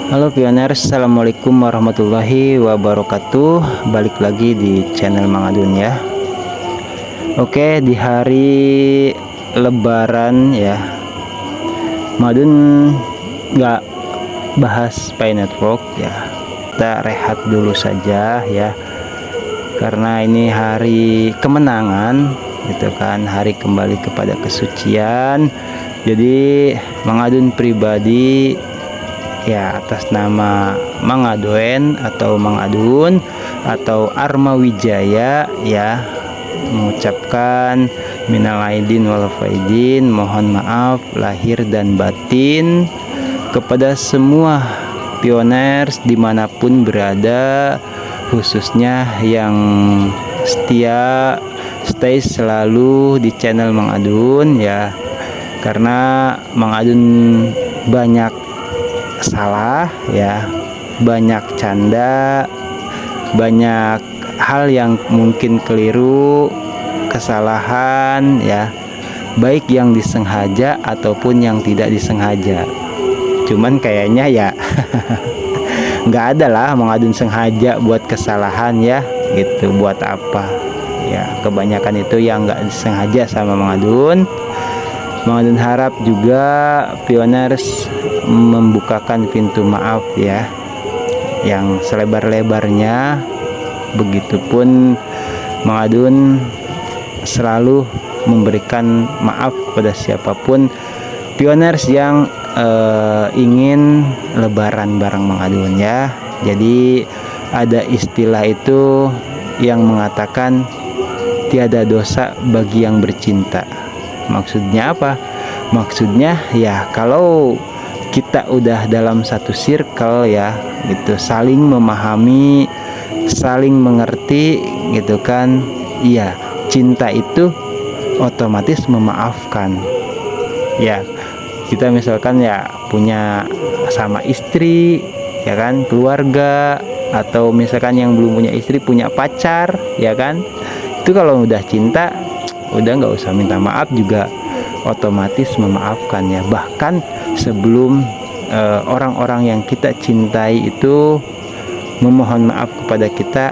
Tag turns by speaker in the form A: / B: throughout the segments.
A: Halo pioners, assalamualaikum warahmatullahi wabarakatuh. Balik lagi di channel Mang Adun ya. Oke, di hari Lebaran ya, Mang Adun nggak bahas Pi Network ya. Kita rehat dulu saja ya, karena ini hari kemenangan, gitu kan, hari kembali kepada kesucian. Jadi Mang Adun pribadi ya, atas nama Mang Adoen atau Mang Adun atau Arma Wijaya ya, mengucapkan minal aidin wal faidin, mohon maaf lahir dan batin kepada semua pioners dimanapun berada, khususnya yang setia stay selalu di channel Mang Adun ya, karena Mang Adun banyak salah ya, banyak canda, banyak hal yang mungkin keliru, kesalahan ya, baik yang disengaja ataupun yang tidak disengaja. Cuman kayaknya ya nggak ada lah Mang Adun sengaja buat kesalahan ya, gitu. Buat apa ya, kebanyakan itu yang nggak disengaja sama Mang Adun. Mang Adun harap juga pioners membukakan pintu maaf ya, yang selebar-lebarnya. Begitupun Mang Adun selalu memberikan maaf pada siapapun pioners yang ingin lebaran bareng Mang Adun ya. Jadi ada istilah itu yang mengatakan tiada dosa bagi yang bercinta. Maksudnya apa? Maksudnya ya, kalau kita udah dalam satu circle ya, gitu, saling memahami, saling mengerti, gitu kan. Iya, cinta itu otomatis memaafkan. Ya, kita misalkan ya punya sama istri, ya kan, keluarga, atau misalkan yang belum punya istri punya pacar, ya kan. Itu kalau udah cinta, udah nggak usah minta maaf juga otomatis memaafkan ya. Bahkan sebelum orang-orang yang kita cintai itu memohon maaf kepada kita,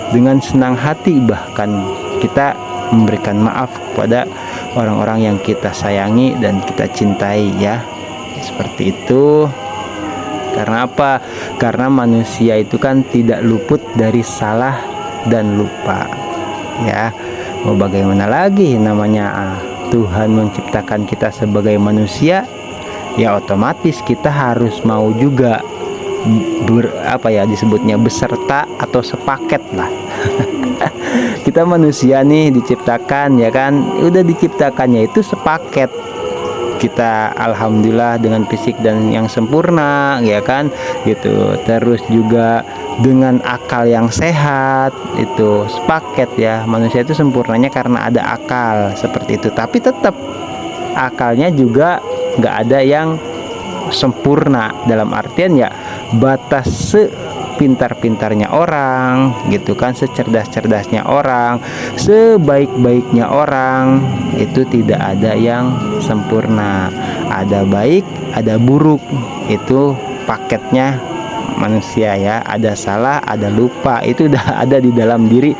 A: dengan senang hati bahkan kita memberikan maaf kepada orang-orang yang kita sayangi dan kita cintai ya. Seperti itu. Karena apa? Karena manusia itu kan tidak luput dari salah dan lupa ya. Mau bagaimana lagi, namanya Tuhan menciptakan kita sebagai manusia ya, otomatis kita harus mau juga disebutnya beserta atau sepaket lah. Kita manusia nih diciptakan ya kan, udah diciptakannya itu sepaket. Kita alhamdulillah dengan fisik dan yang sempurna ya kan, gitu. Terus juga dengan akal yang sehat, itu sepaket ya. Manusia itu sempurnanya karena ada akal, seperti itu. Tapi tetap akalnya juga nggak ada yang sempurna, dalam artian ya batas sepintar-pintarnya orang, gitu kan, secerdas-cerdasnya orang, sebaik-baiknya orang, itu tidak ada yang sempurna. Ada baik, ada buruk, itu paketnya manusia ya. Ada salah, ada lupa, itu udah ada di dalam diri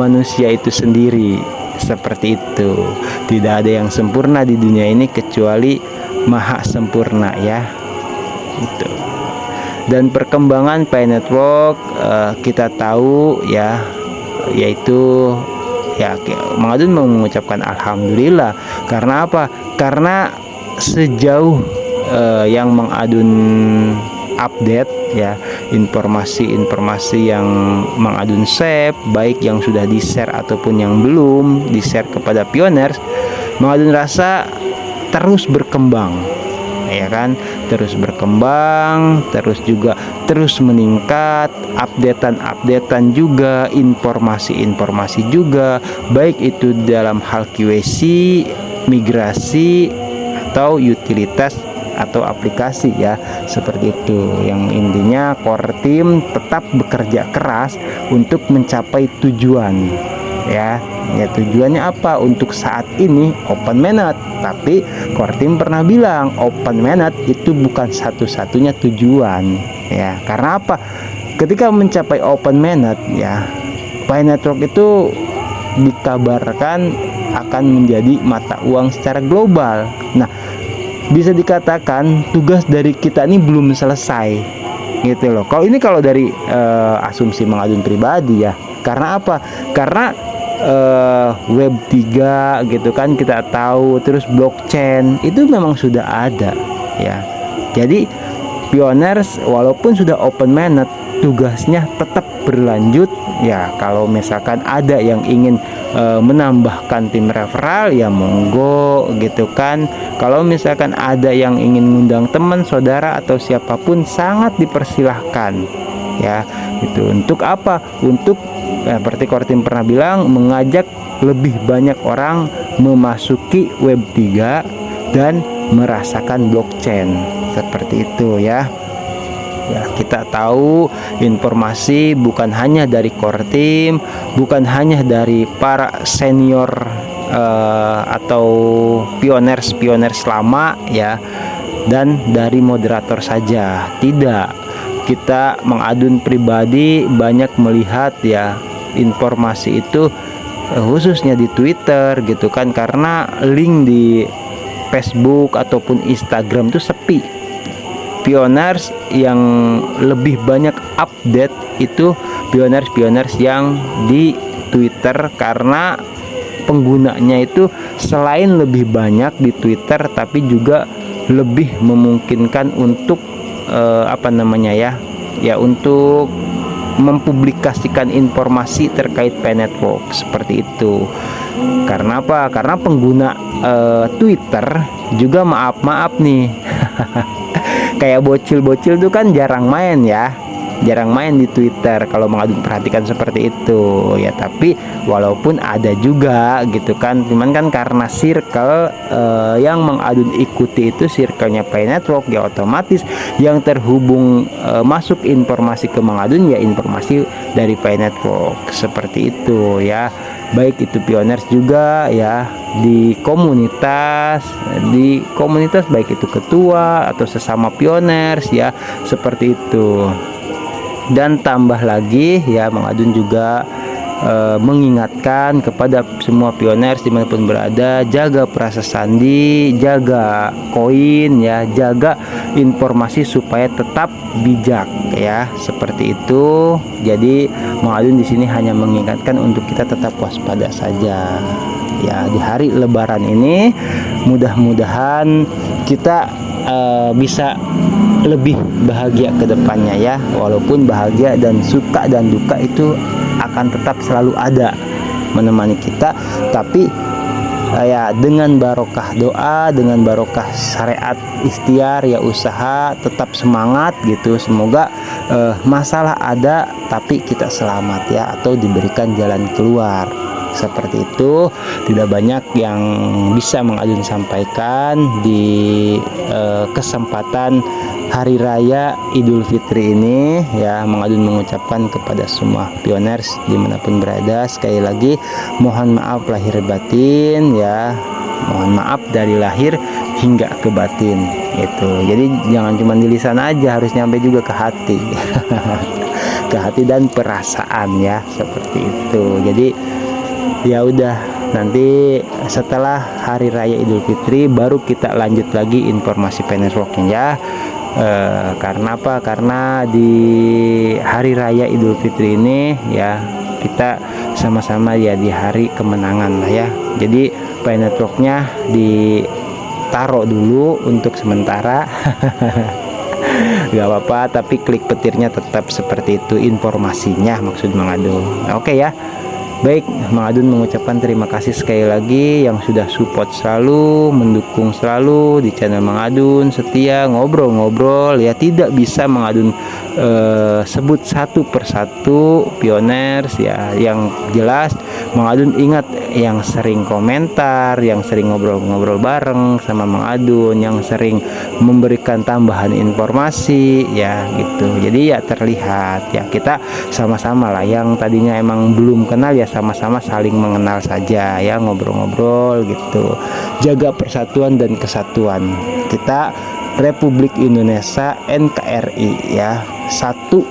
A: manusia itu sendiri. Seperti itu. Tidak ada yang sempurna di dunia ini kecuali maha sempurna ya. Itu. Dan perkembangan Pi Network kita tahu ya, yaitu ya, Mang Adun mau mengucapkan alhamdulillah. Karena apa? Karena sejauh yang Mang Adun update ya, informasi-informasi yang Mang Adun save, baik yang sudah di-share ataupun yang belum di-share kepada pioners, Mang Adun rasa terus berkembang ya kan, terus berkembang, terus juga terus meningkat, updatean juga, informasi juga, baik itu dalam hal QC, migrasi, atau utilitas atau aplikasi ya. Seperti itu. Yang intinya core team tetap bekerja keras untuk mencapai tujuan ya. Ya tujuannya apa? Untuk saat ini open mainnet, tapi Kortim pernah bilang open mainnet itu bukan satu-satunya tujuan ya. Karena apa? Ketika mencapai open mainnet ya, Pi Network itu dikabarkan akan menjadi mata uang secara global. Nah, bisa dikatakan tugas dari kita ini belum selesai gitu loh. Kalau dari asumsi Mang Adun pribadi ya. Karena apa? Karena web 3 gitu kan kita tahu, terus blockchain itu memang sudah ada ya. Jadi Pioners walaupun sudah open mainnet, tugasnya tetap berlanjut ya. Kalau misalkan ada yang ingin menambahkan tim referral ya monggo gitu kan. Kalau misalkan ada yang ingin ngundang teman, saudara atau siapapun, sangat dipersilahkan ya. Itu untuk apa? Untuk seperti Kortim pernah bilang, mengajak lebih banyak orang memasuki web 3 dan merasakan blockchain seperti itu ya. Ya, kita tahu informasi bukan hanya dari Kortim, bukan hanya dari para senior atau pioners lama ya, dan dari moderator saja. Tidak, kita Mang Adun pribadi banyak melihat ya informasi itu khususnya di Twitter gitu kan, karena link di Facebook ataupun Instagram itu sepi. Pioners yang lebih banyak update itu pioners yang di Twitter, karena penggunanya itu selain lebih banyak di Twitter tapi juga lebih memungkinkan untuk untuk mempublikasikan informasi terkait Pi Network seperti itu. Karena apa? Karena pengguna Twitter juga maaf nih kayak bocil-bocil tuh kan jarang main di Twitter kalau Mang Adun perhatikan seperti itu ya. Tapi walaupun ada juga gitu kan, cuman kan karena circle yang Mang Adun ikuti itu circle-nya Pi Network ya, otomatis yang terhubung masuk informasi ke Mang Adun ya informasi dari Pi Network seperti itu ya. Baik itu pioners juga ya, di komunitas baik itu ketua atau sesama pioners ya, seperti itu. Dan tambah lagi ya, Mang Adun juga mengingatkan kepada semua pioners dimanapun berada, jaga perasa sandi, jaga koin ya, jaga informasi supaya tetap bijak ya, seperti itu. Jadi Mang Adun di sini hanya mengingatkan untuk kita tetap waspada saja ya. Di hari Lebaran ini mudah-mudahan kita bisa lebih bahagia ke depannya ya. Walaupun bahagia dan suka dan duka itu akan tetap selalu ada menemani kita, tapi ya dengan barokah doa, dengan barokah syariat ikhtiar ya, usaha tetap semangat gitu. Semoga masalah ada tapi kita selamat ya, atau diberikan jalan keluar. Seperti itu. Tidak banyak yang bisa Mang Adun sampaikan di kesempatan Hari Raya Idul Fitri ini ya. Mang Adun mengucapkan kepada semua pioners dimanapun berada, sekali lagi mohon maaf lahir batin ya, mohon maaf dari lahir hingga ke batin itu. Jadi jangan cuma di lisan aja, harus nyampe juga ke hati ke hati dan perasaan ya, seperti itu. Jadi ya udah, nanti setelah Hari Raya Idul Fitri baru kita lanjut lagi informasi Pi Network-nya ya. Karena apa? Karena di Hari Raya Idul Fitri ini ya, kita sama-sama ya di hari kemenangan lah ya. Jadi Pi Network-nya ditaruh dulu untuk sementara gak apa-apa, tapi klik petirnya tetap seperti itu informasinya, maksud Mang Adun. Oke ya. Baik, Mang Adun mengucapkan terima kasih sekali lagi yang sudah support selalu, mendukung selalu di channel Mang Adun, setia ngobrol-ngobrol ya. Tidak bisa Mang Adun sebut satu persatu pioners ya, yang jelas Mang Adun ingat yang sering komentar, yang sering ngobrol-ngobrol bareng sama Mang Adun, yang sering memberikan tambahan informasi ya gitu. Jadi ya terlihat ya kita sama-sama lah, yang tadinya emang belum kenal ya sama-sama saling mengenal saja ya, ngobrol-ngobrol gitu. Jaga persatuan dan kesatuan kita, Republik Indonesia NKRI ya, satu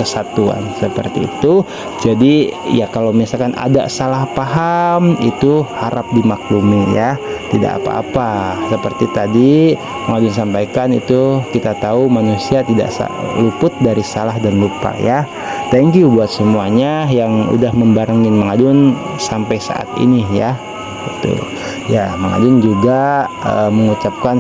A: kesatuan seperti itu. Jadi ya kalau misalkan ada salah paham itu harap dimaklumi ya, tidak apa-apa. Seperti tadi mau disampaikan itu, kita tahu manusia tidak luput dari salah dan lupa ya. Thank you buat semuanya yang udah membarengin Mang Adun sampai saat ini ya. Gitu. Ya, Mang Adun juga mengucapkan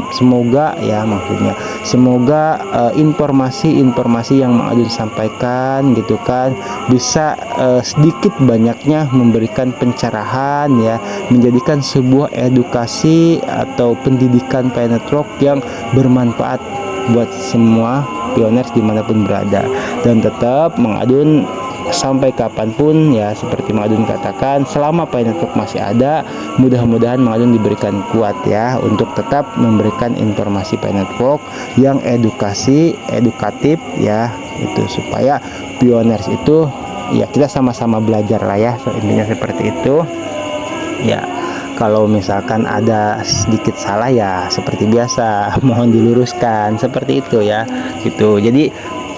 A: semoga ya, maksudnya semoga informasi-informasi yang Mang Adun sampaikan gitu kan bisa sedikit banyaknya memberikan pencerahan ya, menjadikan sebuah edukasi atau pendidikan Pi Network yang bermanfaat buat semua pioners dimanapun berada. Dan tetap Mang Adun sampai kapanpun ya, seperti Mang Adun katakan, selama Pi Network masih ada, mudah-mudahan Mang Adun diberikan kuat ya untuk tetap memberikan informasi Pi Network yang edukatif ya, itu supaya pioners itu ya kita sama-sama belajar lah ya, intinya seperti itu ya. Kalau misalkan ada sedikit salah ya seperti biasa mohon diluruskan, seperti itu ya gitu. Jadi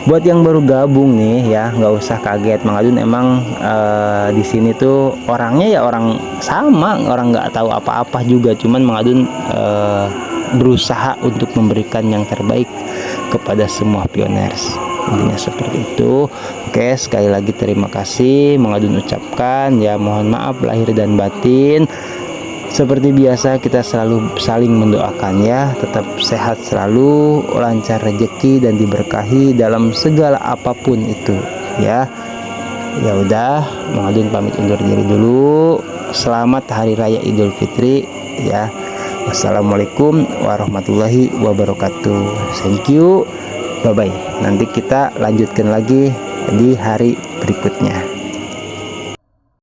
A: buat yang baru gabung nih ya, nggak usah kaget. Mang Adun emang di sini tuh orangnya ya orang sama, orang nggak tahu apa-apa juga. Cuman Mang Adun berusaha untuk memberikan yang terbaik kepada semua pioners. Intinya seperti itu. Oke, sekali lagi terima kasih Mang Adun ucapkan ya, mohon maaf lahir dan batin. Seperti biasa kita selalu saling mendoakan ya, tetap sehat selalu, lancar rezeki dan diberkahi dalam segala apapun itu ya. Ya udah, Mang Adun pamit undur diri dulu. Selamat Hari Raya Idul Fitri ya. Wassalamualaikum warahmatullahi wabarakatuh. Thank you. Bye bye. Nanti kita lanjutkan lagi di hari berikutnya.